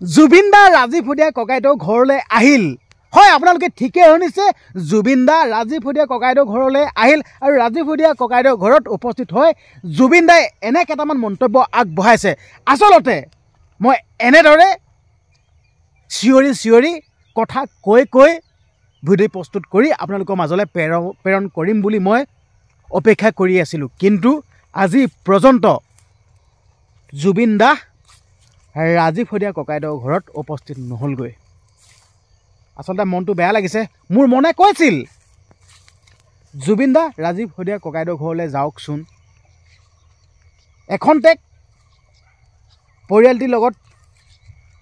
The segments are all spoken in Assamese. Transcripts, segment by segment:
জুবিন দা ৰাজীৱ ফুডিয়া ককাইদেউ ঘৰলৈ আহিল। হয়, আপোনালোকে ঠিকেই শুনিছে, জুবিন দা ৰাজীৱ ফুডিয়া ককাইদেউ ঘৰলৈ আহিল আৰু ৰাজীৱ ফুডিয়া ককাইদেউ ঘৰত উপস্থিত হৈ জুবিন দাই এনে কেইটামান মন্তব্য আগবঢ়াইছে। আচলতে মই এনেদৰে চিঞৰি কথা কৈ ভিডিঅ' প্ৰস্তুত কৰি আপোনালোকৰ মাজলৈ প্ৰেৰণ কৰিম বুলি মই অপেক্ষা কৰি আছিলোঁ, কিন্তু আজি পৰ্যন্ত জুবিন দা ৰাজীৱ ফুডিয়া ককাইদেউ ঘৰত উপস্থিত নহ'লগৈ। আচলতে মনটো বেয়া লাগিছে। মোৰ মনে কৈছিল জুবিন দা ৰাজীৱ ফুডিয়া ককাইদেউ ঘৰলৈ যাওকচোন, এখন টেক পৰিয়ালটিৰ লগত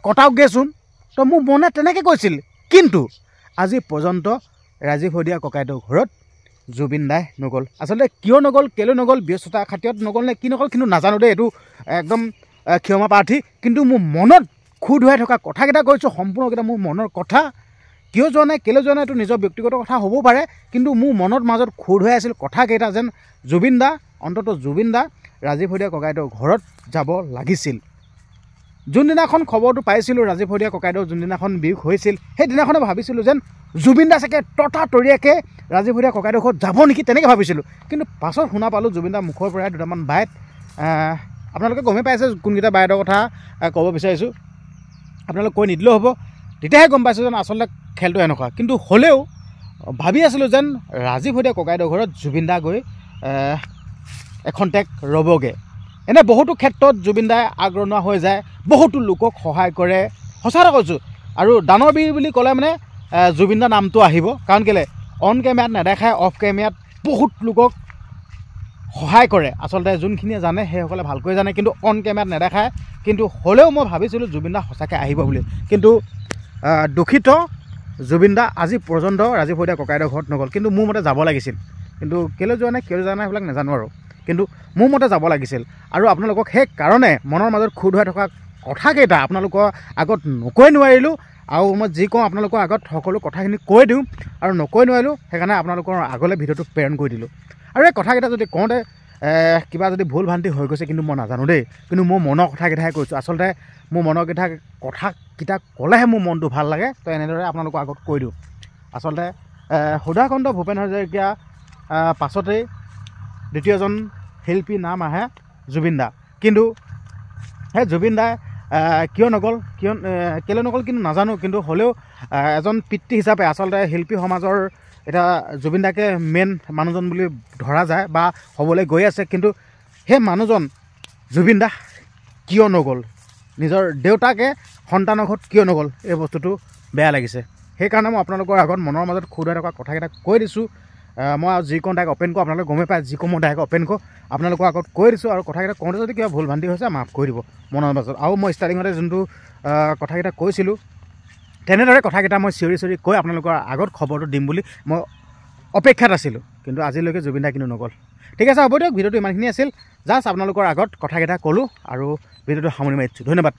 কটাওকগৈচোন, তো মোৰ মনে তেনেকৈ কৈছিল। কিন্তু আজি পৰ্যন্ত ৰাজীৱ ফুডিয়া ককাইদেউ ঘৰত জুবিন দাই নগ'ল। আচলতে কিয় নগ'ল, কেলৈ নগ'ল, ব্যস্ততা খাতিৰত নগ'ল নে কি নগ'ল কিন্তু নাজানো দেই, এইটো একদম ক্ষমা প্ৰাৰ্থী। কিন্তু মোৰ মনত খুৰ ধুৱাই থকা কথাকেইটা কৈছোঁ, সম্পূৰ্ণকেইটা মোৰ মনৰ কথা। কিয় যোৱা নাই, কেলৈ যোৱা নাই, এইটো নিজৰ ব্যক্তিগত কথা হ'বও পাৰে, কিন্তু মোৰ মনত মাজত খুৰ ধুৱাই আছিল কথাকেইটা, যেন জুবিন দা, অন্ততঃ জুবিন দা ৰাজীৱ ফুডিয়া ককাইদেউ ঘৰত যাব লাগিছিল। যোনদিনাখন খবৰটো পাইছিলোঁ ৰাজীৱ ফুডিয়া ককাইদেউ যোনদিনাখন বিয়োগ হৈছিল, সেইদিনাখনে ভাবিছিলোঁ যেন জুবিন দা চাগে ততাতৰিয়াকৈ ৰাজীৱ ফুডিয়া ককাইদেউ ঘৰত যাব নেকি, তেনেকৈ ভাবিছিলোঁ। কিন্তু পাছত শুনা পালোঁ জুবিন দাৰ মুখৰ পৰাই দুটামান বাইট, আপোনালোকে গমেই পাইছে কোনকেইটা বাইটৰ কথা ক'ব বিচাৰিছোঁ, আপোনালোকে কৈ নিদিলেও হ'ব। তেতিয়াহে গম পাইছোঁ যেন আচলতে খেলটো এনেকুৱা। কিন্তু হ'লেও ভাবি আছিলোঁ যেন ৰাজীৱ ফুডিয়া ককাইদেউ ঘৰত জুবিন দা গৈ এখন টেক ৰ'বগৈ। এনে বহুতো ক্ষেত্ৰত জুবিন দাই আগৰণুৱা হৈ যায়, বহুতো লোকক সহায় কৰে, সঁচা কথা কৈছোঁ। আৰু দানৰ বীৰ বুলি ক'লে মানে জুবিন দাৰ নামটো আহিব, কাৰণ কেলৈ অন কেমেৰাত নেদেখায়, অফ কেমেৰাত বহুত লোকক সহায় কৰে। আচলতে যোনখিনিয়ে জানে সেইসকলে ভালকৈ জানে, কিন্তু অন কেমেৰাত নেদেখায়। কিন্তু হ'লেও মই ভাবিছিলোঁ জুবিন দা সঁচাকৈ আহিব বুলি। কিন্তু দুখিত, জুবিন দা আজি পৰ্যন্ত ৰাজীৱ ফুডিয়া ককাইদেউ ঘৰত নগ'ল। কিন্তু মোৰ মতে যাব লাগিছিল, কিন্তু কেলৈ যোৱা নাই, কেলৈ যোৱা নাই সেইবিলাক নাজানো আৰু, কিন্তু মোৰ মতে যাব লাগিছিল। আৰু আপোনালোকক সেইকাৰণে মনৰ মাজত খুৰ ধুৱাই থকা কথাকেইটা আপোনালোকৰ আগত নকৈ নোৱাৰিলোঁ। আৰু মই যি কওঁ আপোনালোকৰ আগত সকলো কথাখিনি কৈ দিওঁ, আৰু নকৈ নোৱাৰিলোঁ, সেইকাৰণে আপোনালোকৰ আগলৈ ভিডিঅ'টো প্ৰেৰণ কৰি দিলোঁ। আৰু এই কথাকেইটা যদি কওঁতে কিবা যদি ভুল ভ্ৰান্তি হৈ গৈছে কিন্তু মই নাজানো দেই, কিন্তু মোৰ মনৰ কথাকেইটাহে কৈছোঁ। আচলতে মোৰ মনৰ কথাকেইটা ক'লেহে মোৰ মনটো ভাল লাগে, তো এনেদৰে আপোনালোকৰ আগত কৈ দিওঁ। আচলতে সুধাকণ্ঠ ভূপেন হাজৰিকা পাছতেই দ্বিতীয়জন শিল্পী নাম আহে জুবিন দা। কিন্তু সেই জুবিন দাই কিয় নগ'ল, কেলৈ নগ'ল কিন্তু নাজানো। কিন্তু হ'লেও এজন পিতৃ হিচাপে আচলতে শিল্পী সমাজৰ এতিয়া জুবিন দাকে মেইন মানুহজন বুলি ধৰা যায় বা হ'বলৈ গৈ আছে। কিন্তু সেই মানুহজন জুবিন দা কিয় নগ'ল, নিজৰ দেউতাকে সন্তানৰ ঘৰত কিয় নগ'ল, এই বস্তুটো বেয়া লাগিছে। সেইকাৰণে মই আপোনালোকৰ আগত মনৰ মাজত খুৰ ধুৱাই থকা কথাকেইটা কৈ দিছোঁ। মই আৰু যি কওঁ ডাইৰেক্ট অপেন কৰোঁ, আপোনালোকে গমেই পায়, যি কওঁ মই ডাইৰেক্ট অপেন কৰোঁ, আপোনালোকৰ আগত কৈ দিছোঁ। আৰু কথাকেইটা কওঁতে যদি কিবা ভুল ভ্ৰান্তি হৈছে মাফ কৰি দিব মনৰ মাজত। আৰু মই ষ্টাৰ্টিঙতে যোনটো কথাকেইটা কৈছিলোঁ, তেনেদৰে কথাকেইটা মই চিঞৰি কৈ আপোনালোকৰ আগত খবৰটো দিম বুলি মই অপেক্ষাত আছিলোঁ। কিন্তু আজিলৈকে জুবিন দা কিন্তু নগ'ল। ঠিক আছে, হ'ব দিয়ক, ভিডিঅ'টো ইমানখিনি আছিল, জাষ্ট আপোনালোকৰ আগত কথাকেইটা ক'লোঁ আৰু ভিডিঅ'টো সামৰি মাৰিছোঁ। ধন্যবাদ।